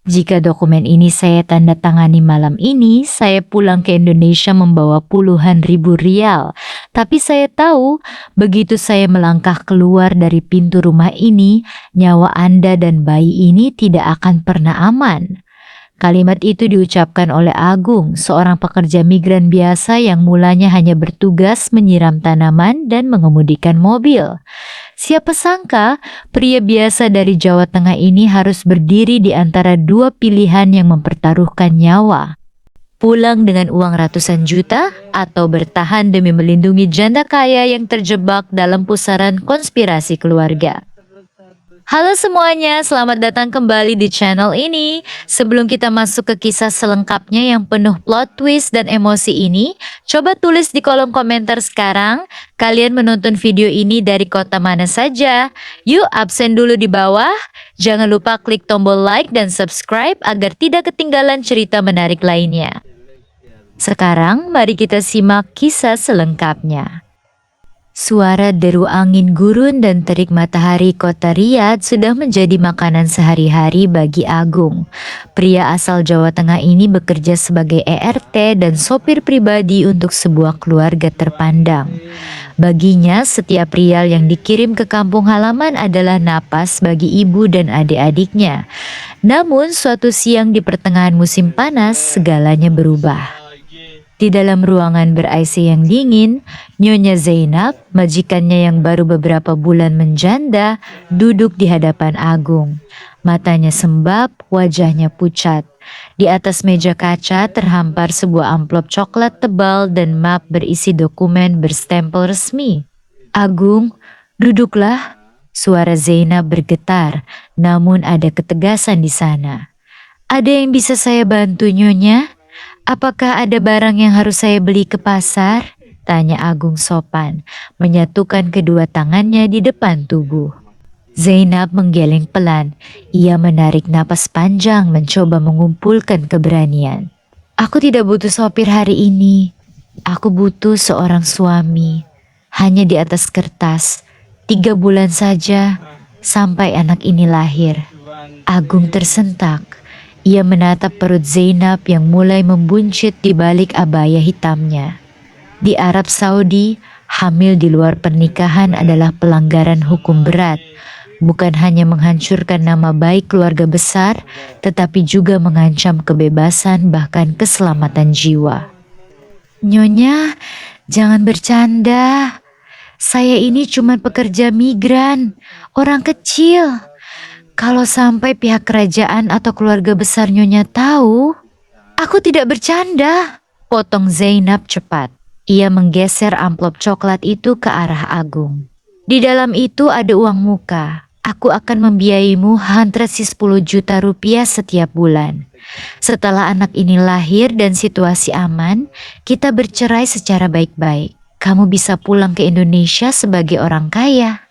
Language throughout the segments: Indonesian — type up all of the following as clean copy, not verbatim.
Jika dokumen ini saya tanda tangani malam ini, saya pulang ke Indonesia membawa puluhan ribu rial. Tapi saya tahu, begitu saya melangkah keluar dari pintu rumah ini, nyawa Anda dan bayi ini tidak akan pernah aman. Kalimat itu diucapkan oleh Agung, seorang pekerja migran biasa yang mulanya hanya bertugas menyiram tanaman dan mengemudikan mobil. Siapa sangka, pria biasa dari Jawa Tengah ini harus berdiri di antara dua pilihan yang mempertaruhkan nyawa. Pulang dengan uang ratusan juta atau bertahan demi melindungi janda kaya yang terjebak dalam pusaran konspirasi keluarga. Halo semuanya, selamat datang kembali di channel ini. Sebelum kita masuk ke kisah selengkapnya yang penuh plot twist dan emosi ini, coba tulis di kolom komentar sekarang, kalian menonton video ini dari kota mana saja? Yuk absen dulu di bawah. Jangan lupa klik tombol like dan subscribe agar tidak ketinggalan cerita menarik lainnya. Sekarang mari kita simak kisah selengkapnya. Suara deru angin gurun dan terik matahari kota Riyadh sudah menjadi makanan sehari-hari bagi Agung. Pria asal Jawa Tengah ini bekerja sebagai ERT dan sopir pribadi untuk sebuah keluarga terpandang. Baginya, setiap rial yang dikirim ke kampung halaman adalah napas bagi ibu dan adik-adiknya. Namun, suatu siang di pertengahan musim panas, segalanya berubah. Di dalam ruangan ber-AC yang dingin, Nyonya Zainab, majikannya yang baru beberapa bulan menjanda, duduk di hadapan Agung. Matanya sembab, wajahnya pucat. Di atas meja kaca terhampar sebuah amplop coklat tebal dan map berisi dokumen berstempel resmi. "Agung, duduklah." Suara Zainab bergetar, namun ada ketegasan di sana. "Ada yang bisa saya bantu, Nyonya? Apakah ada barang yang harus saya beli ke pasar?" Tanya Agung sopan, menyatukan kedua tangannya di depan tubuh. Zainab menggeleng pelan. Ia menarik napas panjang mencoba mengumpulkan keberanian. "Aku tidak butuh sopir hari ini. Aku butuh seorang suami. Hanya di atas kertas. 3 bulan saja sampai anak ini lahir." Agung tersentak. Ia menatap perut Zainab yang mulai membuncit di balik abaya hitamnya. Di Arab Saudi, hamil di luar pernikahan adalah pelanggaran hukum berat. Bukan hanya menghancurkan nama baik keluarga besar, tetapi juga mengancam kebebasan bahkan keselamatan jiwa. "Nyonya, jangan bercanda. Saya ini cuma pekerja migran, orang kecil. Kalau sampai pihak kerajaan atau keluarga besar Nyonya tahu..." "Aku tidak bercanda," potong Zainab cepat. Ia menggeser amplop coklat itu ke arah Agung. "Di dalam itu ada uang muka. Aku akan membiayaimu hantrasi 10 juta rupiah setiap bulan. Setelah anak ini lahir dan situasi aman, kita bercerai secara baik-baik. Kamu bisa pulang ke Indonesia sebagai orang kaya.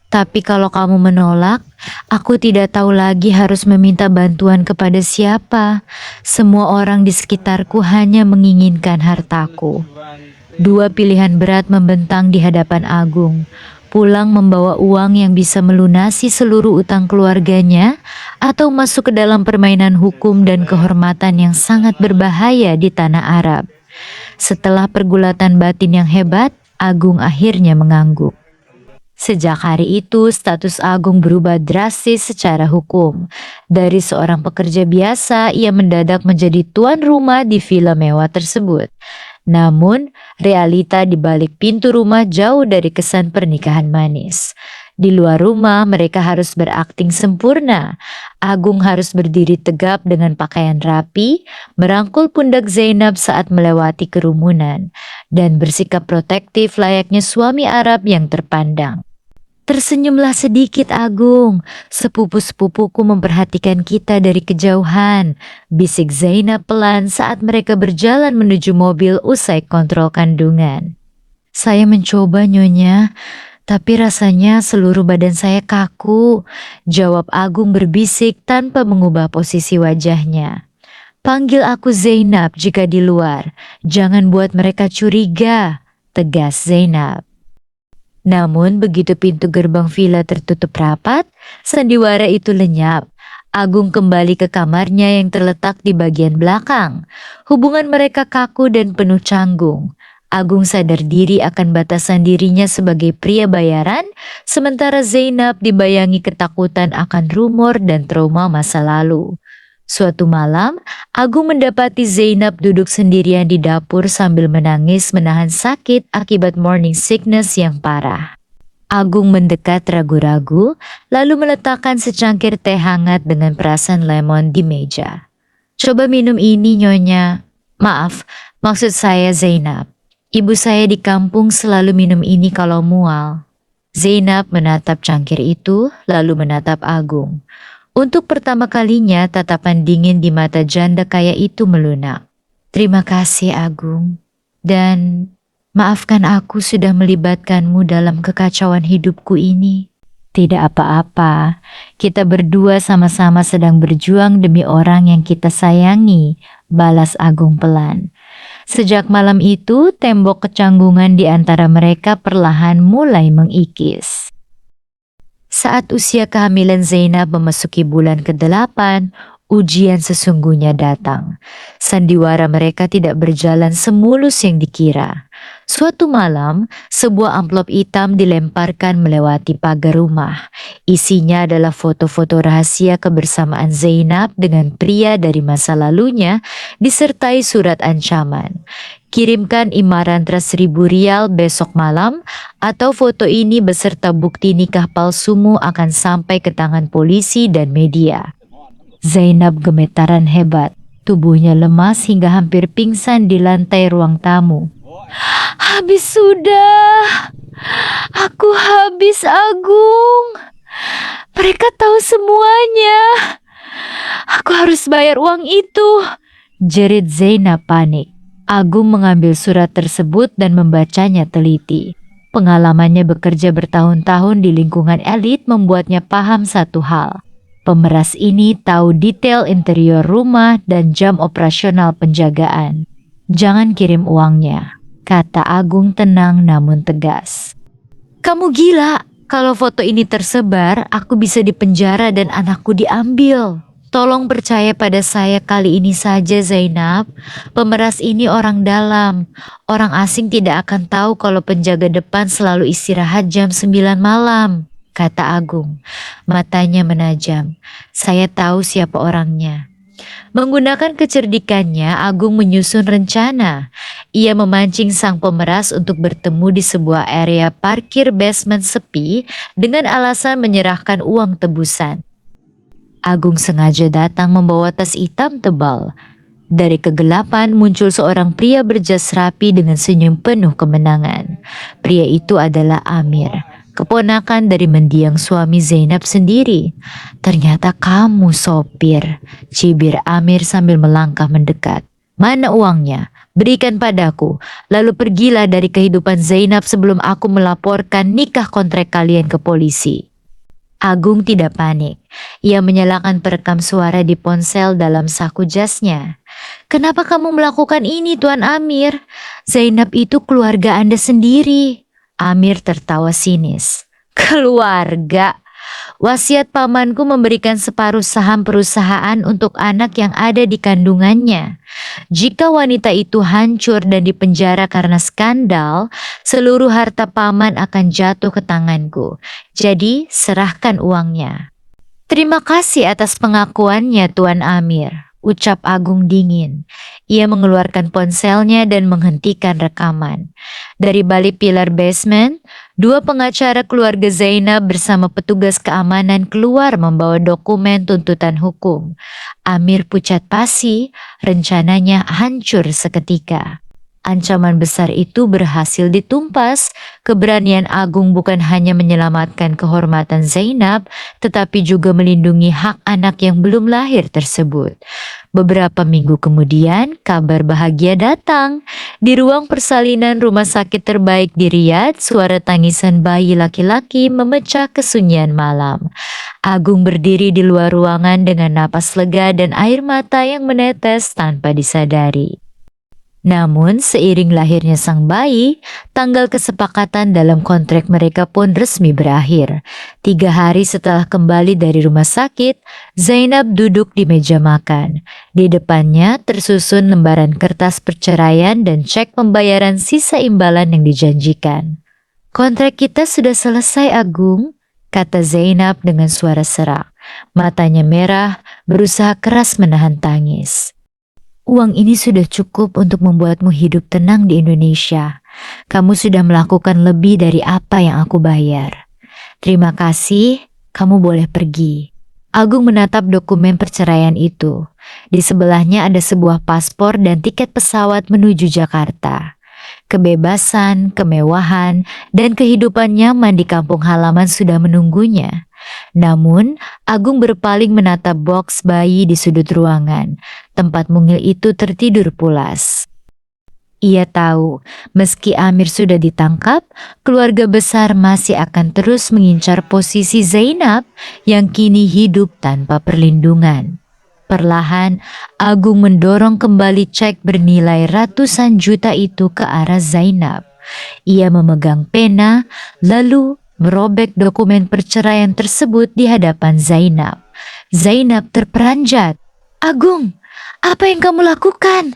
Tapi kalau kamu menolak, aku tidak tahu lagi harus meminta bantuan kepada siapa. Semua orang di sekitarku hanya menginginkan hartaku." Dua pilihan berat membentang di hadapan Agung. Pulang membawa uang yang bisa melunasi seluruh utang keluarganya, atau masuk ke dalam permainan hukum dan kehormatan yang sangat berbahaya di tanah Arab. Setelah pergulatan batin yang hebat, Agung akhirnya mengangguk. Sejak hari itu, status Agung berubah drastis secara hukum. Dari seorang pekerja biasa, ia mendadak menjadi tuan rumah di villa mewah tersebut. Namun, realita di balik pintu rumah jauh dari kesan pernikahan manis. Di luar rumah, mereka harus berakting sempurna. Agung harus berdiri tegap dengan pakaian rapi, merangkul pundak Zainab saat melewati kerumunan, dan bersikap protektif layaknya suami Arab yang terpandang. "Tersenyumlah sedikit, Agung. Sepupu-sepupuku memperhatikan kita dari kejauhan," bisik Zainab pelan saat mereka berjalan menuju mobil usai kontrol kandungan. "Saya mencoba, Nyonya, tapi rasanya seluruh badan saya kaku," jawab Agung berbisik tanpa mengubah posisi wajahnya. "Panggil aku Zainab jika di luar. Jangan buat mereka curiga," tegas Zainab. Namun begitu pintu gerbang villa tertutup rapat, sandiwara itu lenyap. Agung kembali ke kamarnya yang terletak di bagian belakang. Hubungan mereka kaku dan penuh canggung. Agung sadar diri akan batasan dirinya sebagai pria bayaran, sementara Zainab dibayangi ketakutan akan rumor dan trauma masa lalu. Suatu malam, Agung mendapati Zainab duduk sendirian di dapur sambil menangis menahan sakit akibat morning sickness yang parah. Agung mendekat ragu-ragu, lalu meletakkan secangkir teh hangat dengan perasan lemon di meja. "Coba minum ini, Nyonya. Maaf, maksud saya Zainab. Ibu saya di kampung selalu minum ini kalau mual." Zainab menatap cangkir itu, lalu menatap Agung. Untuk pertama kalinya tatapan dingin di mata janda kaya itu melunak. "Terima kasih Agung, dan maafkan aku sudah melibatkanmu dalam kekacauan hidupku ini." "Tidak apa-apa, kita berdua sama-sama sedang berjuang demi orang yang kita sayangi," balas Agung pelan. Sejak malam itu, tembok kecanggungan di antara mereka perlahan mulai mengikis. Saat usia kehamilan Zainab memasuki bulan ke-8, ujian sesungguhnya datang. Sandiwara mereka tidak berjalan semulus yang dikira. Suatu malam, sebuah amplop hitam dilemparkan melewati pagar rumah. Isinya adalah foto-foto rahasia kebersamaan Zainab dengan pria dari masa lalunya, disertai surat ancaman. "Kirimkan imaran trust Rp1.000 besok malam, atau foto ini beserta bukti nikah palsumu akan sampai ke tangan polisi dan media." Zainab gemetaran hebat, tubuhnya lemas hingga hampir pingsan di lantai ruang tamu. "Habis sudah, aku habis Agung. Mereka tahu semuanya. Aku harus bayar uang itu," jerit Zainab panik. Agung mengambil surat tersebut dan membacanya teliti. Pengalamannya bekerja bertahun-tahun di lingkungan elit membuatnya paham satu hal. Pemeras ini tahu detail interior rumah dan jam operasional penjagaan. "Jangan kirim uangnya," kata Agung tenang namun tegas. "Kamu gila, kalau foto ini tersebar, aku bisa dipenjara dan anakku diambil. Tolong percaya pada saya kali ini saja Zainab, pemeras ini orang dalam. Orang asing tidak akan tahu kalau penjaga depan selalu istirahat jam 9 malam, kata Agung. Matanya menajam. "Saya tahu siapa orangnya." Menggunakan kecerdikannya, Agung menyusun rencana. Ia memancing sang pemeras untuk bertemu di sebuah area parkir basement sepi dengan alasan menyerahkan uang tebusan. Agung sengaja datang membawa tas hitam tebal. Dari kegelapan muncul seorang pria berjas rapi dengan senyum penuh kemenangan. Pria itu adalah Amir, keponakan dari mendiang suami Zainab sendiri. "Ternyata kamu sopir," cibir Amir sambil melangkah mendekat. "Mana uangnya? Berikan padaku, lalu pergilah dari kehidupan Zainab sebelum aku melaporkan nikah kontrak kalian ke polisi." Agung tidak panik. Ia menyalakan perekam suara di ponsel dalam saku jasnya. "Kenapa kamu melakukan ini, Tuan Amir? Zainab itu keluarga Anda sendiri." Amir tertawa sinis. "Keluarga? Wasiat pamanku memberikan separuh saham perusahaan untuk anak yang ada di kandungannya. Jika wanita itu hancur dan dipenjara karena skandal, seluruh harta paman akan jatuh ke tanganku. Jadi serahkan uangnya." "Terima kasih atas pengakuannya, Tuan Amir," ucap Agung dingin. Ia mengeluarkan ponselnya dan menghentikan rekaman. Dari balik pilar basement, dua pengacara keluarga Zainab bersama petugas keamanan keluar membawa dokumen tuntutan hukum. Amir pucat pasi, rencananya hancur seketika. Ancaman besar itu berhasil ditumpas. Keberanian Agung bukan hanya menyelamatkan kehormatan Zainab, tetapi juga melindungi hak anak yang belum lahir tersebut. Beberapa minggu kemudian, kabar bahagia datang. Di ruang persalinan rumah sakit terbaik di Riyadh, suara tangisan bayi laki-laki memecah kesunyian malam. Agung berdiri di luar ruangan dengan napas lega dan air mata yang menetes tanpa disadari. Namun, seiring lahirnya sang bayi, tanggal kesepakatan dalam kontrak mereka pun resmi berakhir. 3 hari setelah kembali dari rumah sakit, Zainab duduk di meja makan. Di depannya tersusun lembaran kertas perceraian dan cek pembayaran sisa imbalan yang dijanjikan. "Kontrak kita sudah selesai, Agung," kata Zainab dengan suara serak. Matanya merah, berusaha keras menahan tangis. "Uang ini sudah cukup untuk membuatmu hidup tenang di Indonesia. Kamu sudah melakukan lebih dari apa yang aku bayar. Terima kasih, kamu boleh pergi." Agung menatap dokumen perceraian itu. Di sebelahnya ada sebuah paspor dan tiket pesawat menuju Jakarta. Kebebasan, kemewahan, dan kehidupan nyaman di kampung halaman sudah menunggunya. Namun, Agung berpaling menatap box bayi di sudut ruangan. Tempat mungil itu tertidur pulas. Ia tahu, meski Amir sudah ditangkap, keluarga besar masih akan terus mengincar posisi Zainab yang kini hidup tanpa perlindungan. Perlahan, Agung mendorong kembali cek bernilai ratusan juta itu ke arah Zainab. Ia memegang pena, lalu merobek dokumen perceraian tersebut di hadapan Zainab. Zainab terperanjat. "Agung, apa yang kamu lakukan?"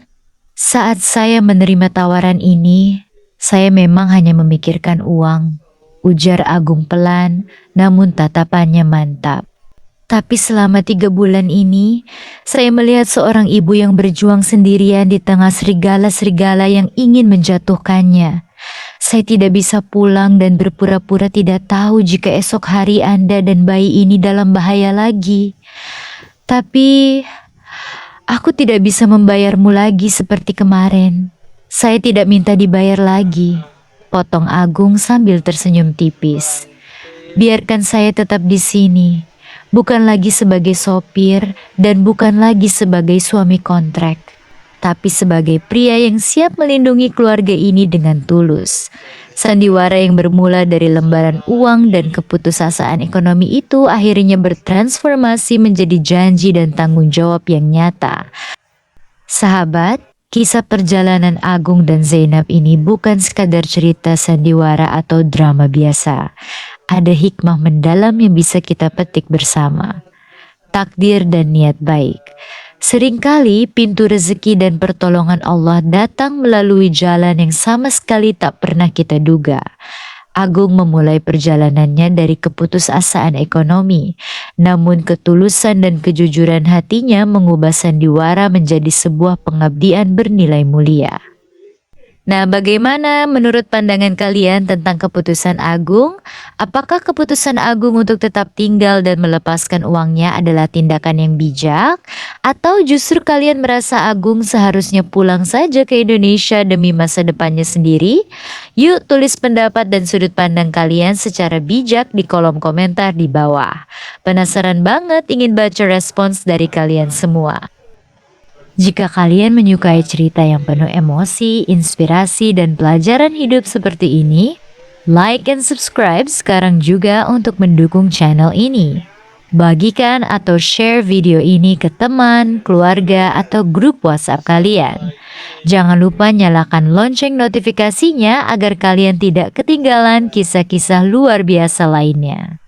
"Saat saya menerima tawaran ini, saya memang hanya memikirkan uang," ujar Agung pelan, namun tatapannya mantap. "Tapi selama 3 bulan ini, saya melihat seorang ibu yang berjuang sendirian di tengah serigala-serigala yang ingin menjatuhkannya. Saya tidak bisa pulang dan berpura-pura tidak tahu jika esok hari Anda dan bayi ini dalam bahaya lagi. Tapi aku tidak bisa membayarmu lagi seperti kemarin. Saya tidak minta dibayar lagi," potong Agung sambil tersenyum tipis. "Biarkan saya tetap di sini, bukan lagi sebagai sopir dan bukan lagi sebagai suami kontrak, tapi sebagai pria yang siap melindungi keluarga ini dengan tulus." Sandiwara yang bermula dari lembaran uang dan keputusasaan ekonomi itu akhirnya bertransformasi menjadi janji dan tanggung jawab yang nyata. Sahabat, kisah perjalanan Agung dan Zainab ini bukan sekadar cerita sandiwara atau drama biasa. Ada hikmah mendalam yang bisa kita petik bersama. Takdir dan niat baik. Seringkali pintu rezeki dan pertolongan Allah datang melalui jalan yang sama sekali tak pernah kita duga. Agung memulai perjalanannya dari keputusasaan ekonomi, namun ketulusan dan kejujuran hatinya mengubah sandiwara menjadi sebuah pengabdian bernilai mulia. Nah, bagaimana menurut pandangan kalian tentang keputusan Agung? Apakah keputusan Agung untuk tetap tinggal dan melepaskan uangnya adalah tindakan yang bijak? Atau justru kalian merasa Agung seharusnya pulang saja ke Indonesia demi masa depannya sendiri? Yuk tulis pendapat dan sudut pandang kalian secara bijak di kolom komentar di bawah. Penasaran banget ingin baca respons dari kalian semua. Jika kalian menyukai cerita yang penuh emosi, inspirasi, dan pelajaran hidup seperti ini, like and subscribe sekarang juga untuk mendukung channel ini. Bagikan atau share video ini ke teman, keluarga, atau grup WhatsApp kalian. Jangan lupa nyalakan lonceng notifikasinya agar kalian tidak ketinggalan kisah-kisah luar biasa lainnya.